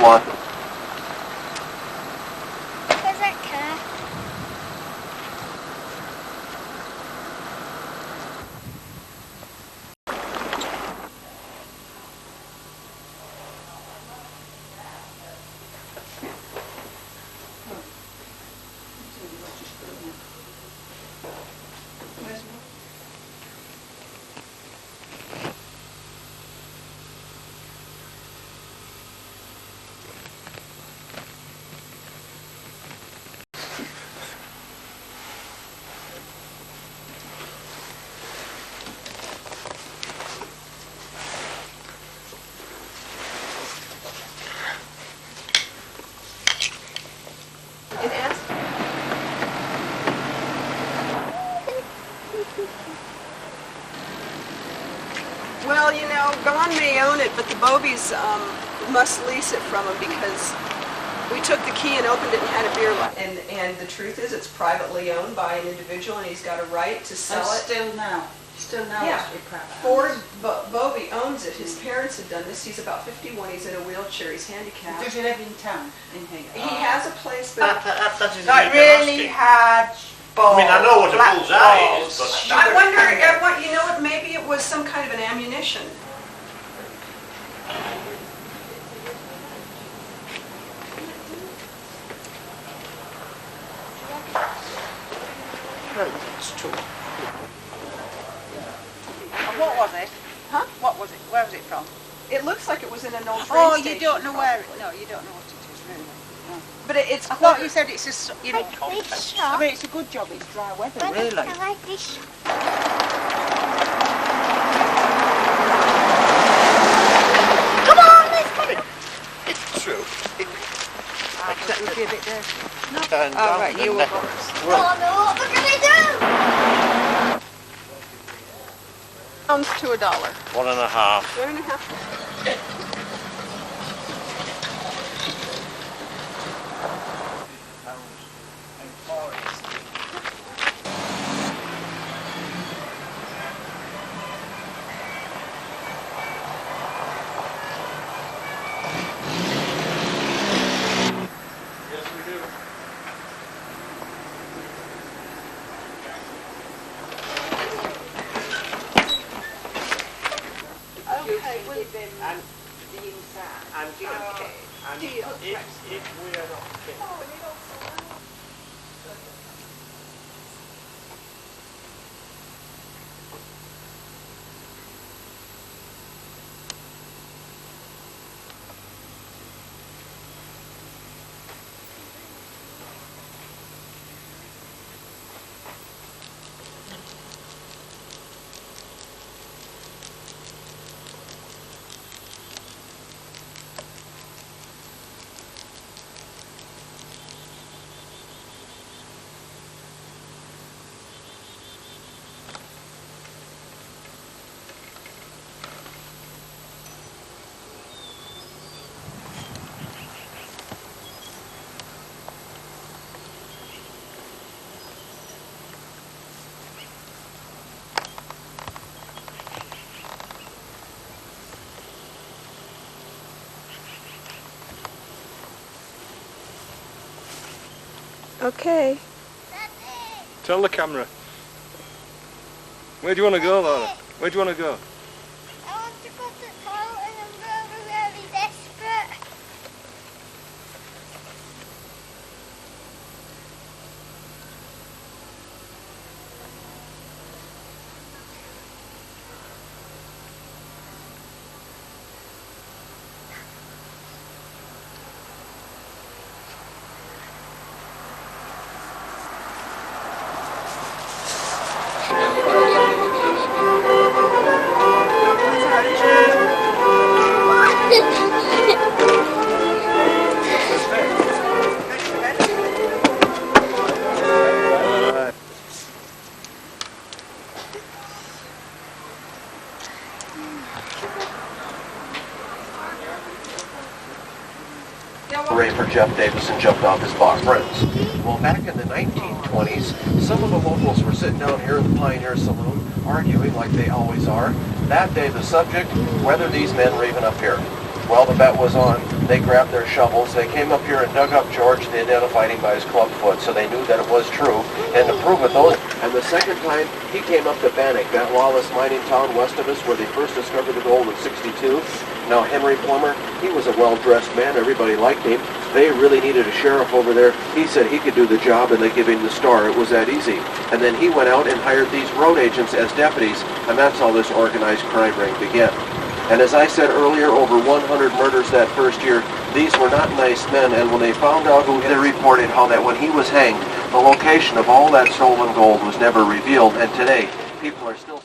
one. Where's that car? Well, you know, Gone may own it, but the Bobies must lease it from him because we took the key and opened it and had a beer left. And the truth is, it's privately owned by an individual, and he's got a right to sell it. Still now. Yeah. Ford Bobie owns it. His parents had done this. He's about 51. He's in a wheelchair. He's handicapped. Does he live in town, in here? He has a place, but Like really hard balls. I mean, I know what a bull's eye is, but... I wonder, you know what, maybe it was some kind of an ammunition. It's true. And what was it? Huh? What was it? Where was it from? It looks like it was in an old train Oh, station. you don't know where it... No, you don't know what it is, really. No. But it's I thought you said it's a... You know, Like this I shop. mean, it's a good job it's dry weather, But really. I like this shop. Come on, let's go. It's true. That would be a bit dirty. No. Oh, right, you were... Oh no, what we're gonna do? pounds to $1. $1.50. $1.50. And the inside. And deal. And Deal. if we are not careful. Okay. Tell the camera. Where do you want to go, Laura? Where do you want to go? I want to go to the toilet and I'm really, really desperate. Raper Jeff Davison jumped off his box friends. Well, back in the 1920s, some of the locals were sitting down here in the Pioneer Saloon, arguing like they always are. That day, the subject, whether these men raving up here. Well, the bet was on They grabbed their shovels. They came up here and dug up George. They identified him by his club foot, so they knew that it was true. And to prove it, and the second time, he came up to Bannock, that lawless mining town west of us where they first discovered the gold in '62. Now, Henry Plummer, he was a well-dressed man. Everybody liked him. They really needed a sheriff over there. He said he could do the job, and they gave him the star. It was that easy. And then he went out and hired these road agents as deputies, and that's how this organized crime ring began. And as I said earlier, over 100 murders that first year. These were not nice men, and when they found out who, they reported how that when he was hanged, the location of all that stolen gold was never revealed, and today, people are still...